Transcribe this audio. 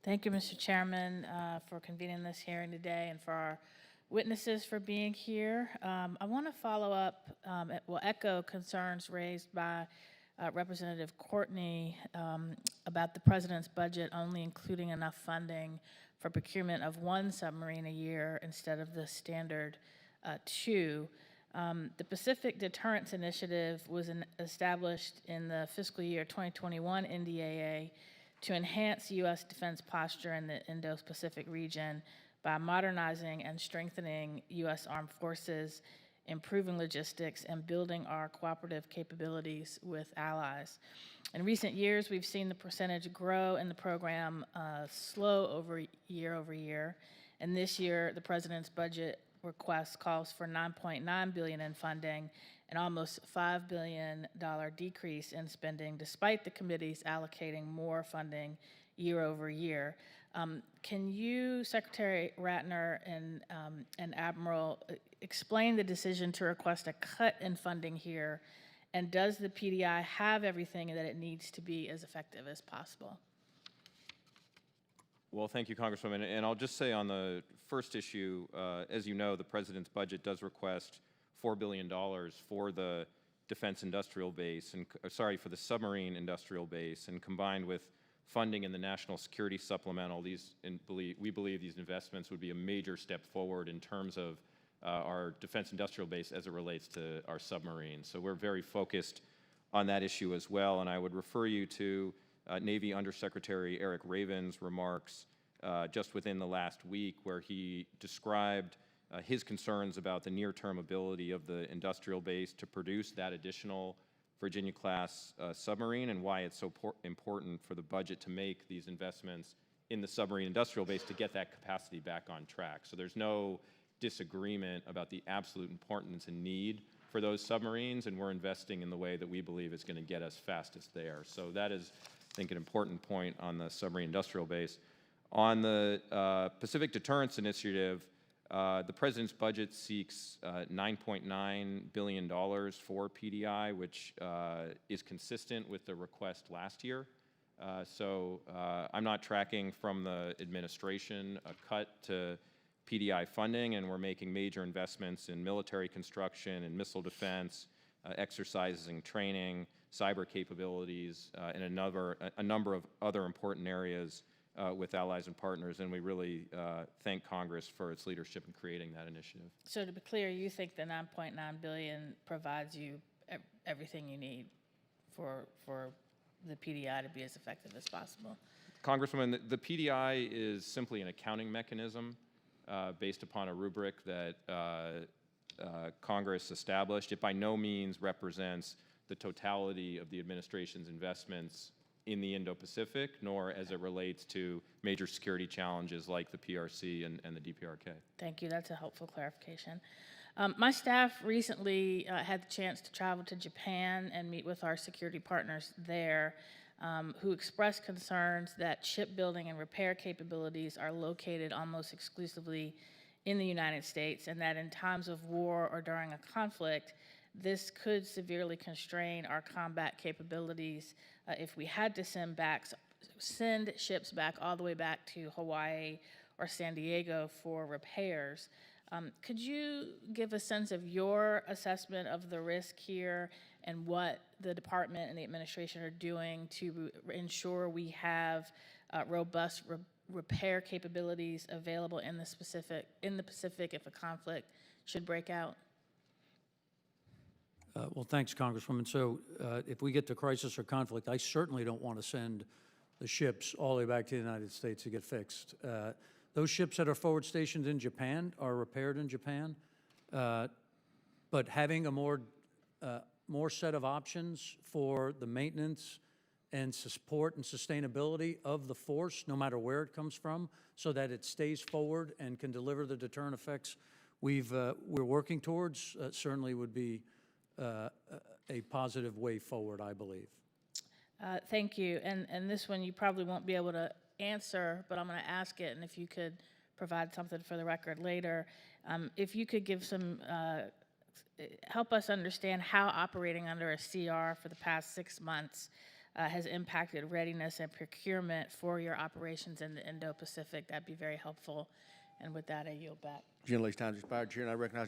Thank you, Mr. Chairman, for convening this hearing today and for our witnesses for being here. I want to follow up, echo concerns raised by Representative Courtney about the President's budget only including enough funding for procurement of one submarine a year instead of the standard two. The Pacific Deterrence Initiative was established in the fiscal year 2021 NDAA to enhance U.S. defense posture in the Indo-Pacific region by modernizing and strengthening U.S. armed forces, improving logistics, and building our cooperative capabilities with allies. In recent years, we've seen the percentage grow in the program slow over year, and this year the President's budget request calls for $9.9 billion in funding, an almost $5 billion decrease in spending, despite the committees allocating more funding year over year. Can you, Secretary Ratner and Admiral, explain the decision to request a cut in funding here, and does the PDI have everything that it needs to be as effective as possible? Well, thank you, Congresswoman. And I'll just say on the first issue, as you know, the President's budget does request $4 billion for the defense industrial base, and for the submarine industrial base, and combined with funding in the National Security Supplemental, we believe these investments would be a major step forward in terms of our defense industrial base as it relates to our submarines. So we're very focused on that issue as well, and I would refer you to Navy Undersecretary Eric Raven's remarks just within the last week, where he described his concerns about the near-term ability of the industrial base to produce that additional Virginia-class submarine, and why it's so important for the budget to make these investments in the submarine industrial base to get that capacity back on track. So there's no disagreement about the absolute importance and need for those submarines, and we're investing in the way that we believe is going to get us fastest there. So that is, I think, an important point on the submarine industrial base. On the Pacific Deterrence Initiative, the President's budget seeks $9.9 billion for PDI, which is consistent with the request last year. So I'm not tracking from the administration a cut to PDI funding, and we're making major investments in military construction and missile defense, exercises and training, cyber capabilities, and a number of other important areas with allies and partners, and we really thank Congress for its leadership in creating that initiative. So to be clear, you think the $9.9 billion provides you everything you need for the PDI to be as effective as possible? Congresswoman, the PDI is simply an accounting mechanism based upon a rubric that Congress established. It by no means represents the totality of the administration's investments in the Indo-Pacific, nor as it relates to major security challenges like the PRC and the DPRK. Thank you. That's a helpful clarification. My staff recently had the chance to travel to Japan and meet with our security partners there, who expressed concerns that shipbuilding and repair capabilities are located almost exclusively in the United States, and that in times of war or during a conflict, this could severely constrain our combat capabilities if we had to send ships back all the way back to Hawaii or San Diego for repairs. Could you give a sense of your assessment of the risk here and what the department and the administration are doing to ensure we have robust repair capabilities available in the Pacific if a conflict should break out? Well, thanks, Congresswoman. So if we get to crisis or conflict, I certainly don't want to send the ships all the way back to the United States to get fixed. Those ships that are forward stationed in Japan are repaired in Japan, but having a more set of options for the maintenance and support and sustainability of the force, no matter where it comes from, so that it stays forward and can deliver the deterrent effects we're working towards, certainly would be a positive way forward, I believe. Thank you. And this one you probably won't be able to answer, but I'm going to ask it, and if you could provide something for the record later. If you could give some, help us understand how operating under a CR for the past 6 months has impacted readiness and procurement for your operations in the Indo-Pacific, that'd be very helpful. And with that, I yield back. Gentlelady's time has expired. Chair, and I recognize